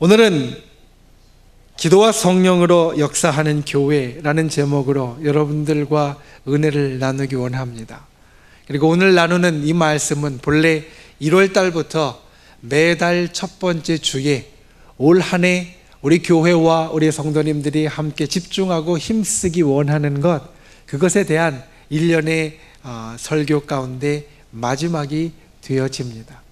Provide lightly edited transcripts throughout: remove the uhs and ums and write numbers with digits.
오늘은 기도와 성령으로 역사하는 교회라는 제목으로 여러분들과 은혜를 나누기 원합니다. 그리고 오늘 나누는 이 말씀은 본래 1월 달부터 매달 첫 번째 주에 올 한 해 우리 교회와 우리 성도님들이 함께 집중하고 힘쓰기 원하는 것, 그것에 대한 일련의 설교 가운데 마지막이 되어집니다.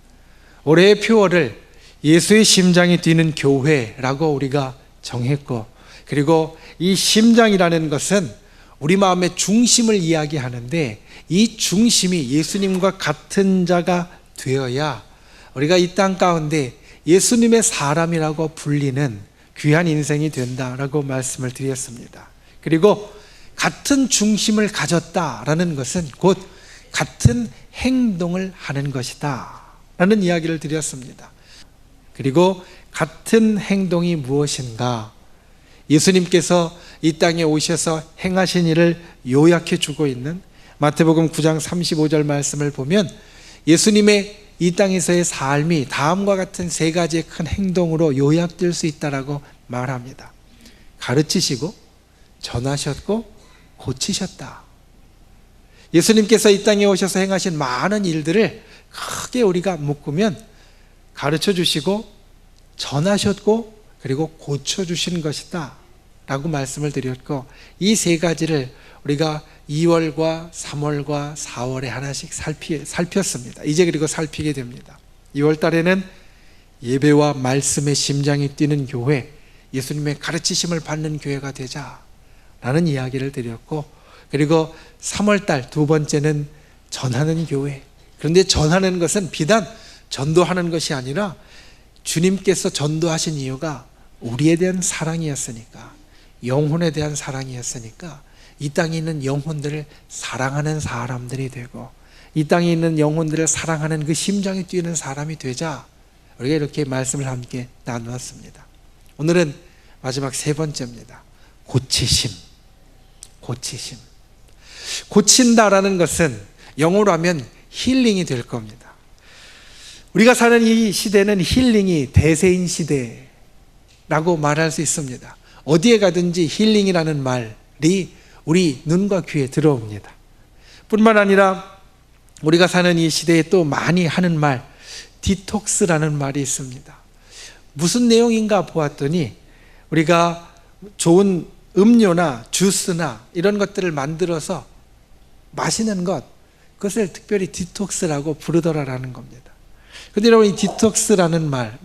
올해의 표어를 예수의 심장이 뛰는 교회라고 우리가 정했고, 그리고 이 심장이라는 것은 우리 마음의 중심을 이야기하는데, 이 중심이 예수님과 같은 자가 되어야 우리가 이 땅 가운데 예수님의 사람이라고 불리는 귀한 인생이 된다라고 말씀을 드렸습니다. 그리고 같은 중심을 가졌다라는 것은 곧 같은 행동을 하는 것이다 라는 이야기를 드렸습니다. 그리고 같은 행동이 무엇인가? 예수님께서 이 땅에 오셔서 행하신 일을 요약해 주고 있는 마태복음 9장 35절 말씀을 보면, 예수님의 이 땅에서의 삶이 다음과 같은 세 가지의 큰 행동으로 요약될 수 있다라고 말합니다. 가르치시고, 전하셨고, 고치셨다. 예수님께서 이 땅에 오셔서 행하신 많은 일들을 크게 우리가 묶으면 가르쳐 주시고, 전하셨고, 그리고 고쳐 주신 것이다 라고 말씀을 드렸고, 이 세 가지를 우리가 2월과 3월과 4월에 하나씩 살폈습니다. 이제 그리고 살피게 됩니다. 2월 달에는 예배와 말씀의 심장이 뛰는 교회, 예수님의 가르치심을 받는 교회가 되자라는 이야기를 드렸고, 그리고 3월 달 두 번째는 전하는 교회. 그런데 전하는 것은 비단 전도하는 것이 아니라 주님께서 전도하신 이유가 우리에 대한 사랑이었으니까, 영혼에 대한 사랑이었으니까 이 땅에 있는 영혼들을 사랑하는 사람들이 되고, 이 땅에 있는 영혼들을 사랑하는 그 심장이 뛰는 사람이 되자 우리가 이렇게 말씀을 함께 나누었습니다. 오늘은 마지막 세 번째입니다. 고치심. 고친다라는 것은 영어로 하면 힐링이 될 겁니다. 우리가 사는 이 시대는 힐링이 대세인 시대라고 말할 수 있습니다. 어디에 가든지 힐링이라는 말이 우리 눈과 귀에 들어옵니다. 뿐만 아니라 우리가 사는 이 시대에 또 많이 하는 말, 디톡스라는 말이 있습니다. 무슨 내용인가 보았더니, 우리가 좋은 음료나 주스나 이런 것들을 만들어서 마시는 것, 그것을 특별히 디톡스라고 부르더라라는 겁니다. 그런데 여러분, 이 디톡스라는 말,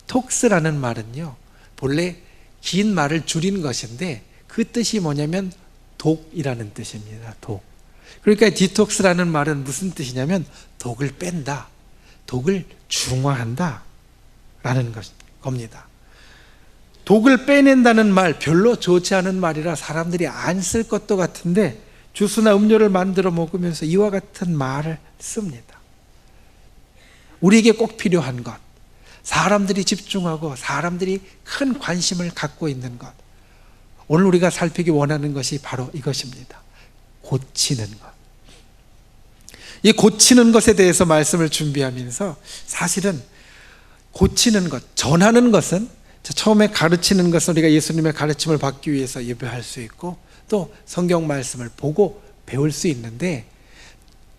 톡스라는 말은요, 본래 긴 말을 줄인 것인데 그 뜻이 뭐냐면 독이라는 뜻입니다. 독. 그러니까 디톡스라는 말은 무슨 뜻이냐면 독을 뺀다, 독을 중화한다 라는 겁니다. 독을 빼낸다는 말, 별로 좋지 않은 말이라 사람들이 안 쓸 것도 같은데 주스나 음료를 만들어 먹으면서 이와 같은 말을 씁니다. 우리에게 꼭 필요한 것, 사람들이 집중하고 사람들이 큰 관심을 갖고 있는 것, 오늘 우리가 살피기 원하는 것이 바로 이것입니다. 고치는 것. 이 고치는 것에 대해서 말씀을 준비하면서, 사실은 고치는 것, 전하는 것은, 처음에 가르치는 것은 우리가 예수님의 가르침을 받기 위해서 예배할 수 있고, 또 성경 말씀을 보고 배울 수 있는데,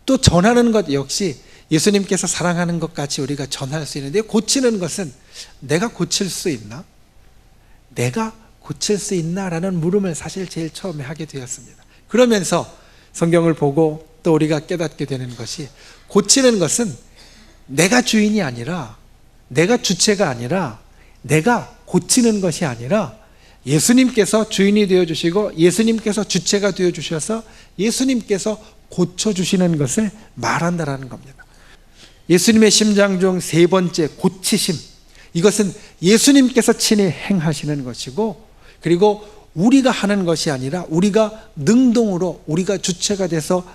또 전하는 것 역시 예수님께서 사랑하는 것 같이 우리가 전할 수 있는데, 고치는 것은 내가 고칠 수 있나? 내가 고칠 수 있나? 라는 물음을 사실 제일 처음에 하게 되었습니다. 그러면서 성경을 보고 또 우리가 깨닫게 되는 것이, 고치는 것은 내가 주인이 아니라, 내가 주체가 아니라, 내가 고치는 것이 아니라 예수님께서 주인이 되어주시고 예수님께서 주체가 되어주셔서 예수님께서 고쳐주시는 것을 말한다라는 겁니다. 예수님의 심장 중 세 번째 고치심, 이것은 예수님께서 친히 행하시는 것이고, 그리고 우리가 하는 것이 아니라, 우리가 능동으로, 우리가 주체가 돼서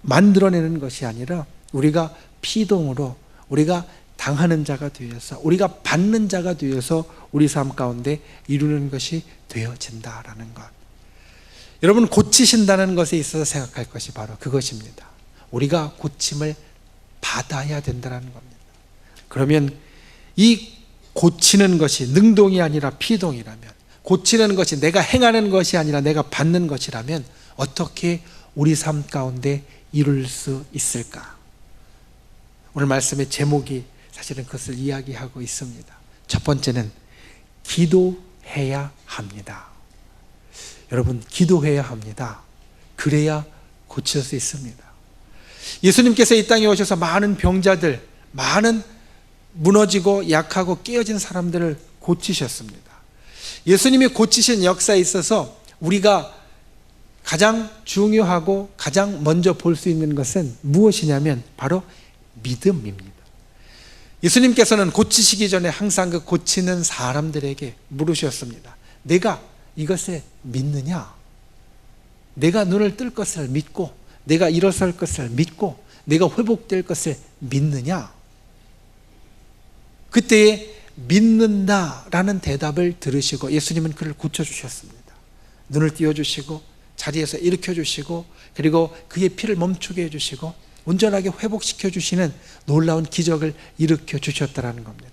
만들어내는 것이 아니라, 우리가 피동으로, 우리가 당하는 자가 되어서, 우리가 받는 자가 되어서 우리 삶 가운데 이루는 것이 되어진다라는 것. 여러분, 고치신다는 것에 있어서 생각할 것이 바로 그것입니다. 우리가 고침을 받아야 된다는 겁니다. 그러면 이 고치는 것이 능동이 아니라 피동이라면, 고치는 것이 내가 행하는 것이 아니라 내가 받는 것이라면 어떻게 우리 삶 가운데 이룰 수 있을까? 오늘 말씀의 제목이 사실은 그것을 이야기하고 있습니다. 첫 번째는 기도해야 합니다. 여러분, 기도해야 합니다. 그래야 고칠 수 있습니다. 예수님께서 이 땅에 오셔서 많은 병자들, 많은 무너지고 약하고 깨어진 사람들을 고치셨습니다. 예수님이 고치신 역사에 있어서 우리가 가장 중요하고 가장 먼저 볼 수 있는 것은 무엇이냐면 바로 믿음입니다. 예수님께서는 고치시기 전에 항상 그 고치는 사람들에게 물으셨습니다. 내가 이것을 믿느냐? 내가 눈을 뜰 것을 믿고, 내가 일어설 것을 믿고, 내가 회복될 것을 믿느냐? 그때에 믿는다라는 대답을 들으시고 예수님은 그를 고쳐주셨습니다. 눈을 띄워주시고 자리에서 일으켜주시고, 그리고 그의 피를 멈추게 해주시고 온전하게 회복시켜주시는 놀라운 기적을 일으켜주셨다는 겁니다.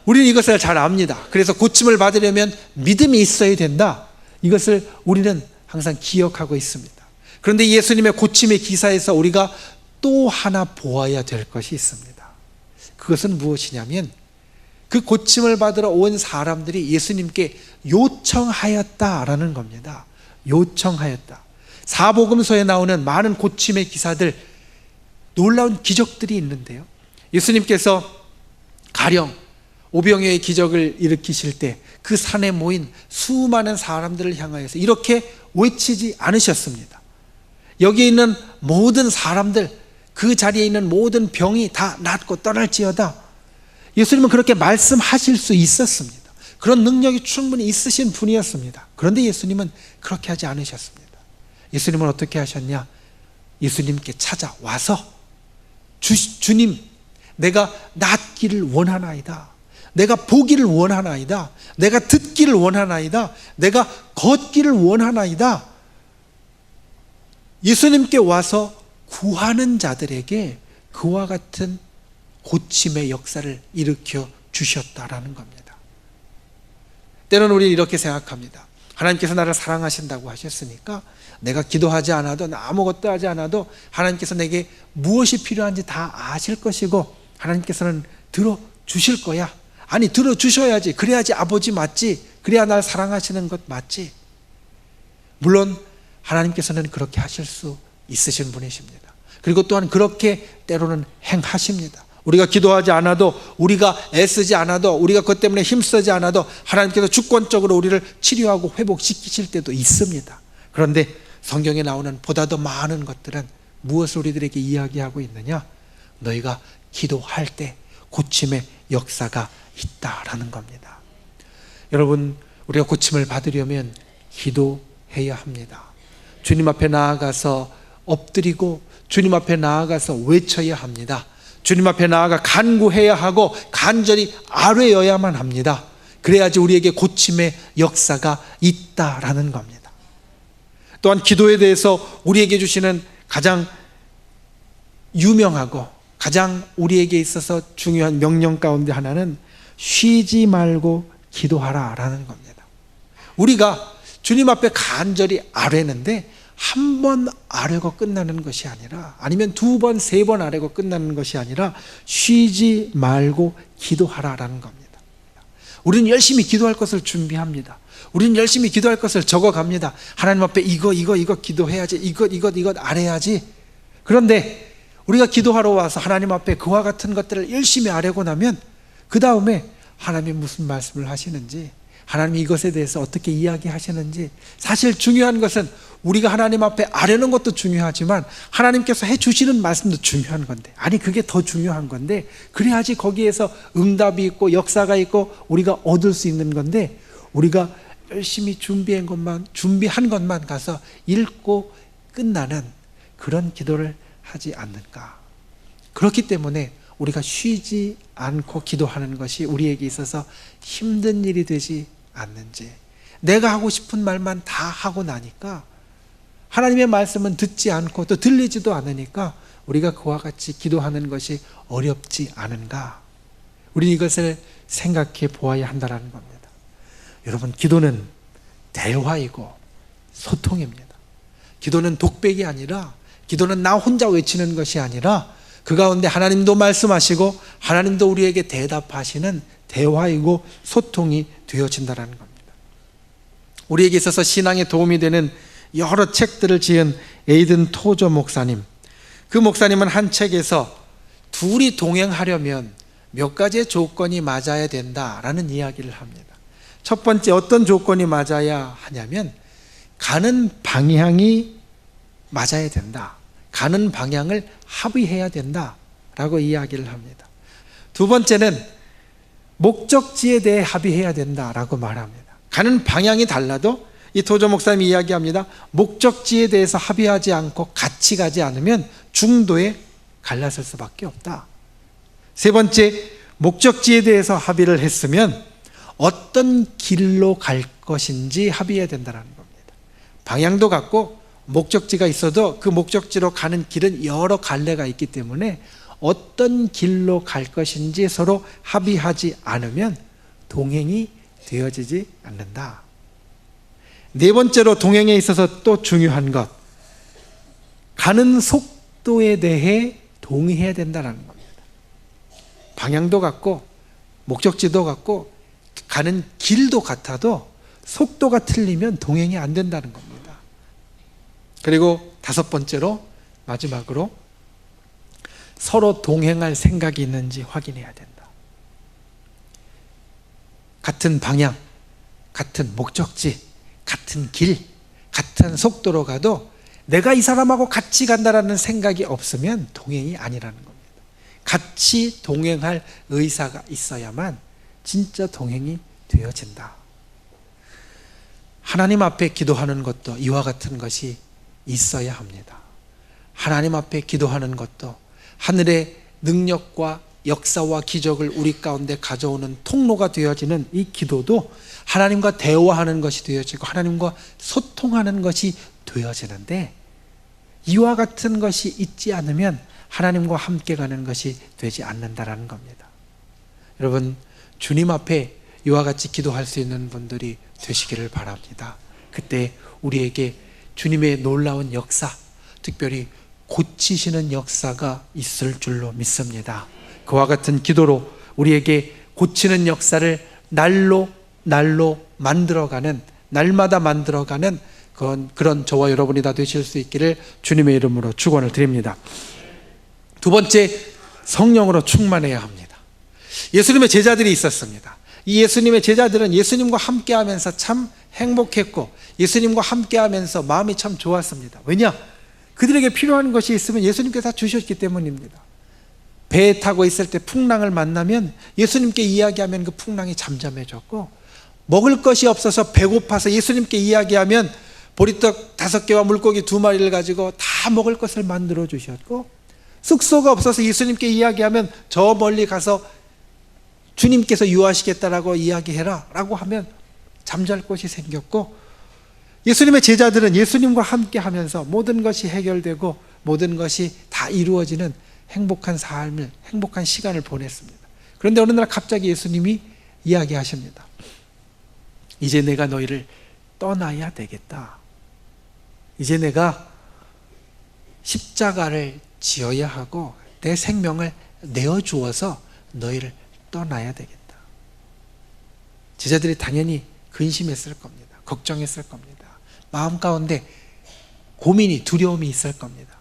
우리는 이것을 잘 압니다. 그래서 고침을 받으려면 믿음이 있어야 된다. 이것을 우리는 항상 기억하고 있습니다. 그런데 예수님의 고침의 기사에서 우리가 또 하나 보아야 될 것이 있습니다. 그것은 무엇이냐면 그 고침을 받으러 온 사람들이 예수님께 요청하였다라는 겁니다. 요청하였다. 사복음서에 나오는 많은 고침의 기사들, 놀라운 기적들이 있는데요, 예수님께서 가령 오병이어의 기적을 일으키실 때 그 산에 모인 수많은 사람들을 향하여서 이렇게 외치지 않으셨습니다. 여기에 있는 모든 사람들, 그 자리에 있는 모든 병이 다 낫고 떠날지어다. 예수님은 그렇게 말씀하실 수 있었습니다. 그런 능력이 충분히 있으신 분이었습니다. 그런데 예수님은 그렇게 하지 않으셨습니다. 예수님은 어떻게 하셨냐? 예수님께 찾아와서 주님, 내가 낫기를 원하나이다. 내가 보기를 원하나이다. 내가 듣기를 원하나이다. 내가 걷기를 원하나이다. 예수님께 와서 구하는 자들에게 그와 같은 고침의 역사를 일으켜 주셨다라는 겁니다. 때로는 우리는 이렇게 생각합니다. 하나님께서 나를 사랑하신다고 하셨으니까 내가 기도하지 않아도, 아무것도 하지 않아도 하나님께서 내게 무엇이 필요한지 다 아실 것이고 하나님께서는 들어주실 거야. 아니, 들어주셔야지. 그래야지 아버지 맞지. 그래야 날 사랑하시는 것 맞지. 물론 하나님께서는 그렇게 하실 수 있으신 분이십니다. 그리고 또한 그렇게 때로는 행하십니다. 우리가 기도하지 않아도, 우리가 애쓰지 않아도, 우리가 그것 때문에 힘쓰지 않아도 하나님께서 주권적으로 우리를 치료하고 회복시키실 때도 있습니다. 그런데 성경에 나오는 보다 더 많은 것들은 무엇을 우리들에게 이야기하고 있느냐? 너희가 기도할 때 고침의 역사가 있다라는 겁니다. 여러분, 우리가 고침을 받으려면 기도해야 합니다. 주님 앞에 나아가서 엎드리고 주님 앞에 나아가서 외쳐야 합니다. 주님 앞에 나아가 간구해야 하고 간절히 아뢰어야만 합니다. 그래야지 우리에게 고침의 역사가 있다라는 겁니다. 또한 기도에 대해서 우리에게 주시는 가장 유명하고 가장 우리에게 있어서 중요한 명령 가운데 하나는 쉬지 말고 기도하라라는 겁니다. 우리가 주님 앞에 간절히 아뢰는데 한 번 아뢰고 끝나는 것이 아니라, 아니면 두 번, 세 번 아뢰고 끝나는 것이 아니라 쉬지 말고 기도하라라는 겁니다. 우리는 열심히 기도할 것을 준비합니다. 우리는 열심히 기도할 것을 적어갑니다. 하나님 앞에 이거 기도해야지, 이것 아뢰야지. 그런데 우리가 기도하러 와서 하나님 앞에 그와 같은 것들을 열심히 아뢰고 나면 그 다음에 하나님이 무슨 말씀을 하시는지, 하나님이 이것에 대해서 어떻게 이야기하시는지, 사실 중요한 것은 우리가 하나님 앞에 아뢰는 것도 중요하지만 하나님께서 해주시는 말씀도 중요한 건데, 아니 그게 더 중요한 건데, 그래야지 거기에서 응답이 있고 역사가 있고 우리가 얻을 수 있는 건데, 우리가 열심히 준비한 것만 가서 읽고 끝나는 그런 기도를 하지 않는가. 그렇기 때문에 우리가 쉬지 않고 기도하는 것이 우리에게 있어서 힘든 일이 되지 않는지, 내가 하고 싶은 말만 다 하고 나니까 하나님의 말씀은 듣지 않고 또 들리지도 않으니까 우리가 그와 같이 기도하는 것이 어렵지 않은가. 우리는 이것을 생각해 보아야 한다는 겁니다. 여러분, 기도는 대화이고 소통입니다. 기도는 독백이 아니라, 기도는 나 혼자 외치는 것이 아니라 그 가운데 하나님도 말씀하시고 하나님도 우리에게 대답하시는 대화이고 소통이 되어진다는 겁니다. 우리에게 있어서 신앙에 도움이 되는 여러 책들을 지은 에이든 토저 목사님, 그 목사님은 한 책에서 둘이 동행하려면 몇 가지의 조건이 맞아야 된다라는 이야기를 합니다. 첫 번째, 어떤 조건이 맞아야 하냐면 가는 방향이 맞아야 된다. 가는 방향을 합의해야 된다라고 이야기를 합니다. 두 번째는 목적지에 대해 합의해야 된다라고 말합니다. 가는 방향이 달라도 이 토저 목사님이 이야기합니다. 목적지에 대해서 합의하지 않고 같이 가지 않으면 중도에 갈라설 수밖에 없다. 세 번째, 목적지에 대해서 합의를 했으면 어떤 길로 갈 것인지 합의해야 된다는 겁니다. 방향도 같고 목적지가 있어도 그 목적지로 가는 길은 여러 갈래가 있기 때문에 어떤 길로 갈 것인지 서로 합의하지 않으면 동행이 되어지지 않는다. 네 번째로 동행에 있어서 또 중요한 것, 가는 속도에 대해 동의해야 된다는 겁니다. 방향도 같고 목적지도 같고 가는 길도 같아도 속도가 틀리면 동행이 안 된다는 겁니다. 그리고 다섯 번째로, 마지막으로 서로 동행할 생각이 있는지 확인해야 된다. 같은 방향, 같은 목적지, 같은 길, 같은 속도로 가도 내가 이 사람하고 같이 간다라는 생각이 없으면 동행이 아니라는 겁니다. 같이 동행할 의사가 있어야만 진짜 동행이 되어진다. 하나님 앞에 기도하는 것도 이와 같은 것이 있어야 합니다. 하나님 앞에 기도하는 것도 하늘의 능력과 역사와 기적을 우리 가운데 가져오는 통로가 되어지는 이 기도도 하나님과 대화하는 것이 되어지고 하나님과 소통하는 것이 되어지는데, 이와 같은 것이 있지 않으면 하나님과 함께 가는 것이 되지 않는다라는 겁니다. 여러분, 주님 앞에 이와 같이 기도할 수 있는 분들이 되시기를 바랍니다. 그때 우리에게 주님의 놀라운 역사, 특별히 고치시는 역사가 있을 줄로 믿습니다. 그와 같은 기도로 우리에게 고치는 역사를 날로 만들어가는, 날마다 만들어가는 그런 저와 여러분이 다 되실 수 있기를 주님의 이름으로 축원을 드립니다. 두 번째, 성령으로 충만해야 합니다. 예수님의 제자들이 있었습니다. 이 예수님의 제자들은 예수님과 함께하면서 참 행복했고 예수님과 함께하면서 마음이 참 좋았습니다. 왜냐? 그들에게 필요한 것이 있으면 예수님께서 다 주셨기 때문입니다. 배에 타고 있을 때 풍랑을 만나면 예수님께 이야기하면 그 풍랑이 잠잠해졌고, 먹을 것이 없어서 배고파서 예수님께 이야기하면 보리떡 5개와 물고기 2마리를 가지고 다 먹을 것을 만들어 주셨고, 숙소가 없어서 예수님께 이야기하면 저 멀리 가서 주님께서 유하시겠다라고 이야기해라 라고 하면 잠잘 곳이 생겼고, 예수님의 제자들은 예수님과 함께 하면서 모든 것이 해결되고 모든 것이 다 이루어지는 행복한 삶을, 행복한 시간을 보냈습니다. 그런데 어느 날 갑자기 예수님이 이야기하십니다. 이제 내가 너희를 떠나야 되겠다. 이제 내가 십자가를 지어야 하고 내 생명을 내어주어서 너희를 떠나야 되겠다. 제자들이 당연히 근심했을 겁니다. 걱정했을 겁니다. 마음 가운데 고민이, 두려움이 있을 겁니다.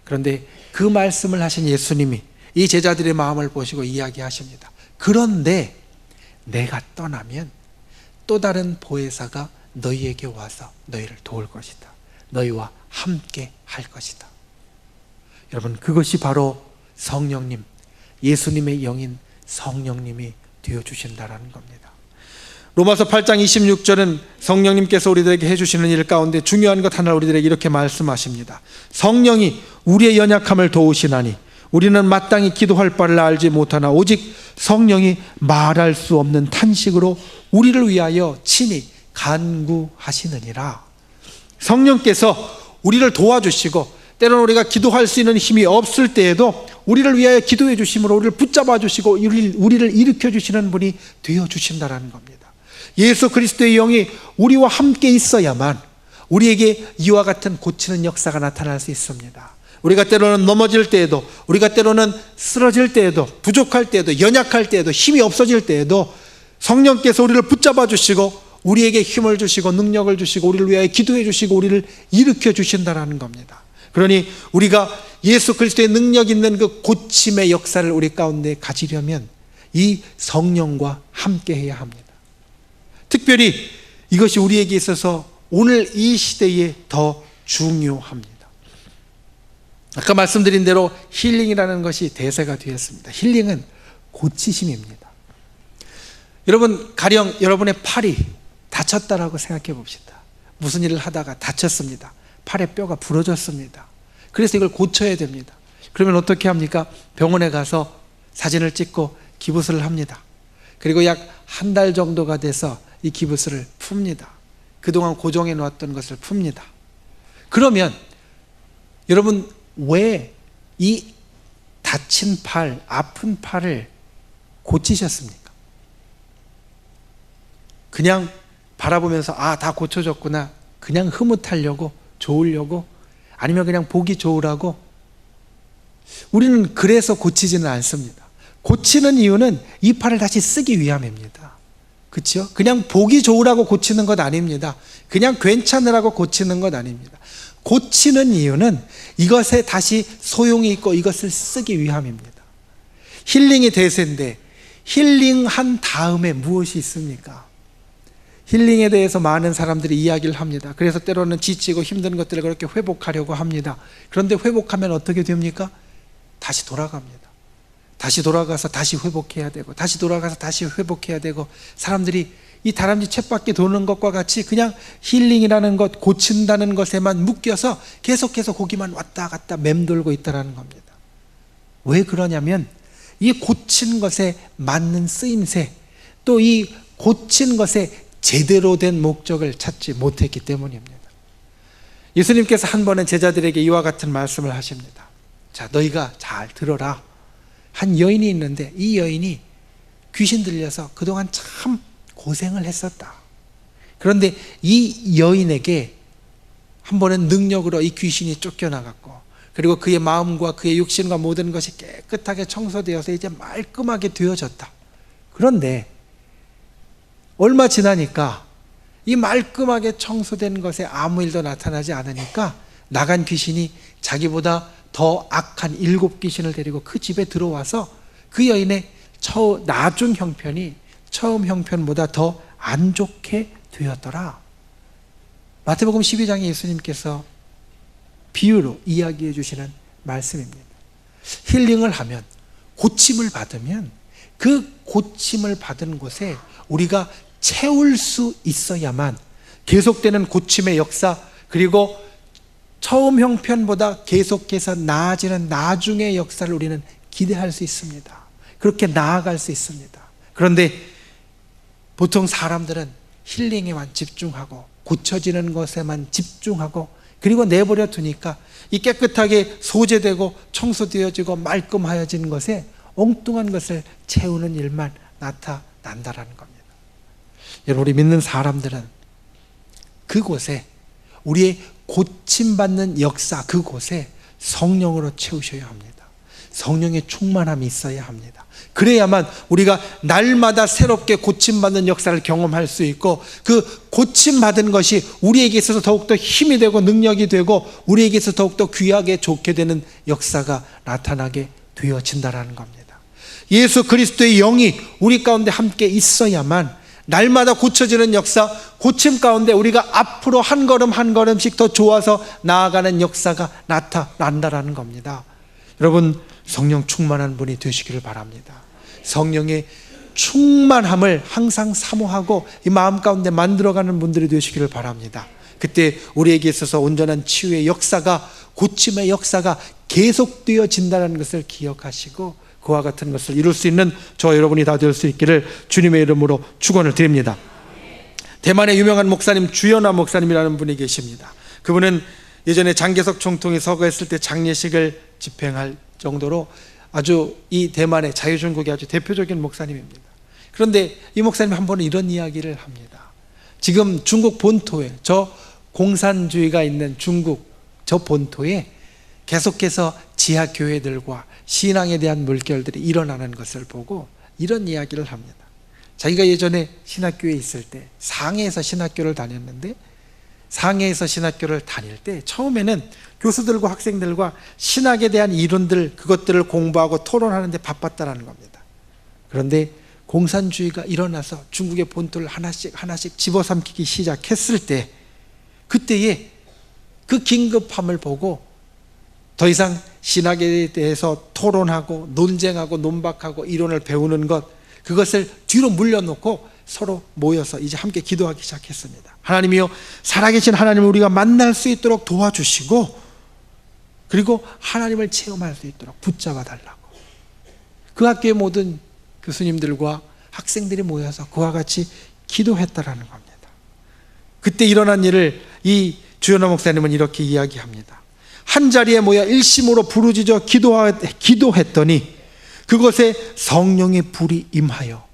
그런데 그 말씀을 하신 예수님이 이 제자들의 마음을 보시고 이야기하십니다. 그런데 내가 떠나면 또 다른 보혜사가 너희에게 와서 너희를 도울 것이다. 너희와 함께 할 것이다. 여러분, 그것이 바로 성령님, 예수님의 영인 성령님이 되어주신다는 겁니다. 로마서 8장 26절은 성령님께서 우리들에게 해주시는 일 가운데 중요한 것 하나를 우리들에게 이렇게 말씀하십니다. 성령이 우리의 연약함을 도우시나니 우리는 마땅히 기도할 바를 알지 못하나 오직 성령이 말할 수 없는 탄식으로 우리를 위하여 친히 간구하시느니라. 성령께서 우리를 도와주시고 때로는 우리가 기도할 수 있는 힘이 없을 때에도 우리를 위하여 기도해 주심으로 우리를 붙잡아 주시고 우리를 일으켜 주시는 분이 되어 주신다라는 겁니다. 예수 그리스도의 영이 우리와 함께 있어야만 우리에게 이와 같은 고치는 역사가 나타날 수 있습니다. 우리가 때로는 넘어질 때에도, 우리가 때로는 쓰러질 때에도, 부족할 때에도, 연약할 때에도, 힘이 없어질 때에도 성령께서 우리를 붙잡아 주시고 우리에게 힘을 주시고 능력을 주시고 우리를 위하여 기도해 주시고 우리를 일으켜 주신다라는 겁니다. 그러니 우리가 예수 그리스도의 능력 있는 그 고침의 역사를 우리 가운데 가지려면 이 성령과 함께 해야 합니다. 특별히 이것이 우리에게 있어서 오늘 이 시대에 더 중요합니다. 아까 말씀드린 대로 힐링이라는 것이 대세가 되었습니다. 힐링은 고치심입니다. 여러분, 가령 여러분의 팔이 다쳤다라고 생각해 봅시다. 무슨 일을 하다가 다쳤습니다. 팔의 뼈가 부러졌습니다. 그래서 이걸 고쳐야 됩니다. 그러면 어떻게 합니까? 병원에 가서 사진을 찍고 기부스를 합니다. 그리고 약 한 달 정도가 돼서 이 기부스를 풉니다. 그동안 고정해 놓았던 것을 풉니다. 그러면 여러분, 왜 이 다친 팔, 아픈 팔을 고치셨습니까? 그냥 바라보면서 다 고쳐졌구나, 그냥 흐뭇하려고, 좋으려고, 아니면 그냥 보기 좋으라고? 우리는 그래서 고치지는 않습니다. 고치는 이유는 이 팔을 다시 쓰기 위함입니다. 그렇죠? 그냥 보기 좋으라고 고치는 것 아닙니다. 그냥 괜찮으라고 고치는 것 아닙니다. 고치는 이유는 이것에 다시 소용이 있고 이것을 쓰기 위함입니다. 힐링이 대세인데 힐링한 다음에 무엇이 있습니까? 힐링에 대해서 많은 사람들이 이야기를 합니다. 그래서 때로는 지치고 힘든 것들을 그렇게 회복하려고 합니다. 그런데 회복하면 어떻게 됩니까? 다시 돌아갑니다. 다시 돌아가서 다시 회복해야 되고, 다시 돌아가서 다시 회복해야 되고, 사람들이 이 다람쥐 쳇바퀴 도는 것과 같이 그냥 힐링이라는 것, 고친다는 것에만 묶여서 계속해서 거기만 왔다 갔다 맴돌고 있다는 겁니다. 왜 그러냐면 이 고친 것에 맞는 쓰임새, 또 이 고친 것에 제대로 된 목적을 찾지 못했기 때문입니다. 예수님께서 한 번은 제자들에게 이와 같은 말씀을 하십니다. 자, 너희가 잘 들어라. 한 여인이 있는데 이 여인이 귀신 들려서 그동안 참 고생을 했었다. 그런데 이 여인에게 한 번은 능력으로 이 귀신이 쫓겨나갔고, 그리고 그의 마음과 그의 육신과 모든 것이 깨끗하게 청소되어서 이제 말끔하게 되어졌다. 그런데 얼마 지나니까 이 말끔하게 청소된 것에 아무 일도 나타나지 않으니까 나간 귀신이 자기보다 더 악한 7 귀신을 데리고 그 집에 들어와서 그 여인의 나중 형편이 처음 형편보다 더 안 좋게 되었더라. 마태복음 12장에 예수님께서 비유로 이야기해 주시는 말씀입니다. 힐링을 하면, 고침을 받으면 그 고침을 받은 곳에 우리가 채울 수 있어야만 계속되는 고침의 역사, 그리고 처음 형편보다 계속해서 나아지는 나중의 역사를 우리는 기대할 수 있습니다. 그렇게 나아갈 수 있습니다. 그런데 보통 사람들은 힐링에만 집중하고 고쳐지는 것에만 집중하고 그리고 내버려 두니까 이 깨끗하게 소재되고 청소되어지고 말끔하여진 것에 엉뚱한 것을 채우는 일만 나타난다라는 겁니다. 여러분, 우리 믿는 사람들은 그곳에 우리의 고침받는 역사, 그곳에 성령으로 채우셔야 합니다. 성령의 충만함이 있어야 합니다. 그래야만 우리가 날마다 새롭게 고침받는 역사를 경험할 수 있고, 그 고침받은 것이 우리에게 있어서 더욱더 힘이 되고 능력이 되고 우리에게 있어서 더욱더 귀하게 좋게 되는 역사가 나타나게 되어진다는 겁니다. 예수 그리스도의 영이 우리 가운데 함께 있어야만 날마다 고쳐지는 역사, 고침 가운데 우리가 앞으로 한 걸음 한 걸음씩 더 좋아서 나아가는 역사가 나타난다라는 겁니다. 여러분, 성령 충만한 분이 되시기를 바랍니다. 성령의 충만함을 항상 사모하고 이 마음 가운데 만들어가는 분들이 되시기를 바랍니다. 그때 우리에게 있어서 온전한 치유의 역사가, 고침의 역사가 계속되어진다는 것을 기억하시고 그와 같은 것을 이룰 수 있는 저와 여러분이 다 될 수 있기를 주님의 이름으로 축원을 드립니다. 대만의 유명한 목사님 주연화 목사님이라는 분이 계십니다. 그분은 예전에 장개석 총통이 서거했을 때 장례식을 집행할 정도로 아주 이 대만의 자유중국의 아주 대표적인 목사님입니다. 그런데 이 목사님 한 번은 이런 이야기를 합니다. 지금 중국 본토에, 저 공산주의가 있는 중국 저 본토에 계속해서 지하교회들과 신앙에 대한 물결들이 일어나는 것을 보고 이런 이야기를 합니다. 자기가 예전에 신학교에 있을 때 상해에서 신학교를 다녔는데, 상해에서 신학교를 다닐 때 처음에는 교수들과 학생들과 신학에 대한 이론들, 그것들을 공부하고 토론하는 데 바빴다는 겁니다. 그런데 공산주의가 일어나서 중국의 본토를 하나씩 집어삼키기 시작했을 때, 그때에 그 긴급함을 보고 더 이상 신학에 대해서 토론하고 논쟁하고 논박하고 이론을 배우는 것, 그것을 뒤로 물려놓고 서로 모여서 이제 함께 기도하기 시작했습니다. 하나님이여, 살아계신 하나님을 우리가 만날 수 있도록 도와주시고, 그리고 하나님을 체험할 수 있도록 붙잡아 달라고. 그 학교의 모든 교수님들과 학생들이 모여서 그와 같이 기도했다라는 겁니다. 그때 일어난 일을 이 주연호 목사님은 이렇게 이야기합니다. 한 자리에 모여 일심으로 부르짖어 기도했더니 그것에 성령의 불이 임하여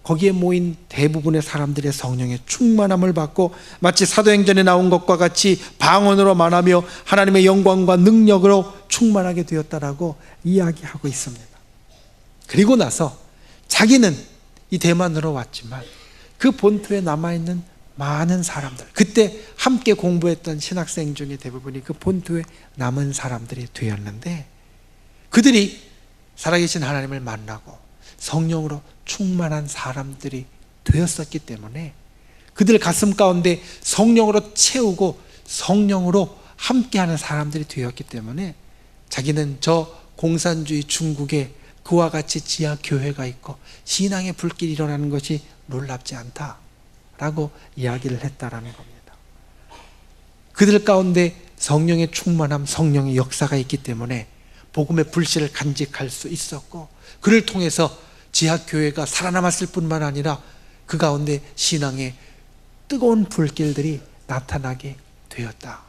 거기에 모인 대부분의 사람들의 성령의 충만함을 받고 마치 사도행전에 나온 것과 같이 방언으로 말하며 하나님의 영광과 능력으로 충만하게 되었다라고 이야기하고 있습니다. 그리고 나서 자기는 이 대만으로 왔지만 그 본토에 남아있는 많은 사람들, 그때 함께 공부했던 신학생 중에 대부분이 그 본토에 남은 사람들이 되었는데, 그들이 살아계신 하나님을 만나고 성령으로 충만한 사람들이 되었었기 때문에 그들 가슴 가운데 성령으로 채우고 성령으로 함께하는 사람들이 되었기 때문에 자기는 저 공산주의 중국에 그와 같이 지하교회가 있고 신앙의 불길이 일어나는 것이 놀랍지 않다라고 이야기를 했다라는 겁니다. 그들 가운데 성령의 충만함, 성령의 역사가 있기 때문에 복음의 불씨를 간직할 수 있었고, 그를 통해서 지하교회가 살아남았을 뿐만 아니라 그 가운데 신앙의 뜨거운 불길들이 나타나게 되었다.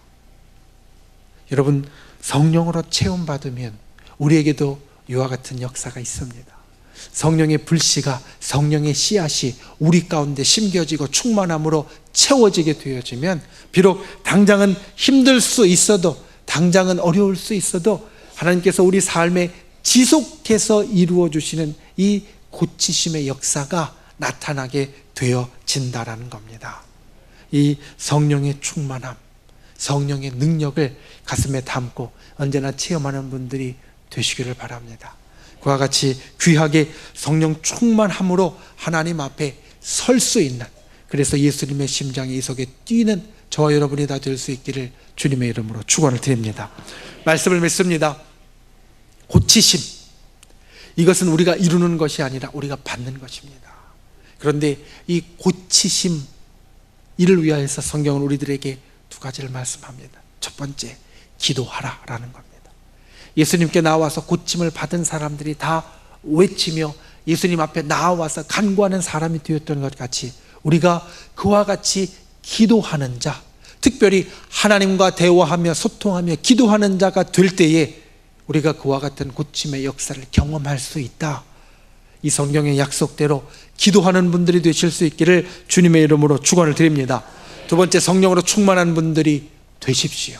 여러분, 성령으로 체험받으면 우리에게도 이와 같은 역사가 있습니다. 성령의 불씨가, 성령의 씨앗이 우리 가운데 심겨지고 충만함으로 채워지게 되어지면, 비록 당장은 힘들 수 있어도, 당장은 어려울 수 있어도 하나님께서 우리 삶에 지속해서 이루어 주시는 이 고치심의 역사가 나타나게 되어진다라는 겁니다. 이 성령의 충만함, 성령의 능력을 가슴에 담고 언제나 체험하는 분들이 되시기를 바랍니다. 그와 같이 귀하게 성령 충만함으로 하나님 앞에 설 수 있는, 그래서 예수님의 심장이 이 속에 뛰는 저와 여러분이 다 될 수 있기를 주님의 이름으로 축원을 드립니다. 말씀을 맺습니다. 고치심, 이것은 우리가 이루는 것이 아니라 우리가 받는 것입니다. 그런데 이 고치심, 이를 위하여서 성경은 우리들에게 두 가지를 말씀합니다. 첫 번째, 기도하라라는 겁니다. 예수님께 나와서 고침을 받은 사람들이 다 외치며 예수님 앞에 나와서 간구하는 사람이 되었던 것 같이 우리가 그와 같이 기도하는 자, 특별히 하나님과 대화하며 소통하며 기도하는 자가 될 때에 우리가 그와 같은 고침의 역사를 경험할 수 있다. 이 성경의 약속대로 기도하는 분들이 되실 수 있기를 주님의 이름으로 축원을 드립니다. 두 번째, 성령으로 충만한 분들이 되십시오.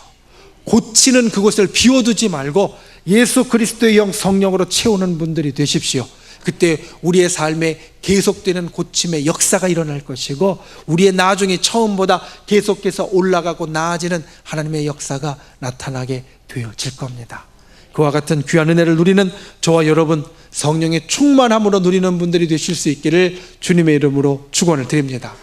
고치는 그곳을 비워두지 말고 예수 그리스도의 영 성령으로 채우는 분들이 되십시오. 그때 우리의 삶에 계속되는 고침의 역사가 일어날 것이고, 우리의 나중에 처음보다 계속해서 올라가고 나아지는 하나님의 역사가 나타나게 되어질 겁니다. 그와 같은 귀한 은혜를 누리는 저와 여러분, 성령의 충만함으로 누리는 분들이 되실 수 있기를 주님의 이름으로 축원을 드립니다.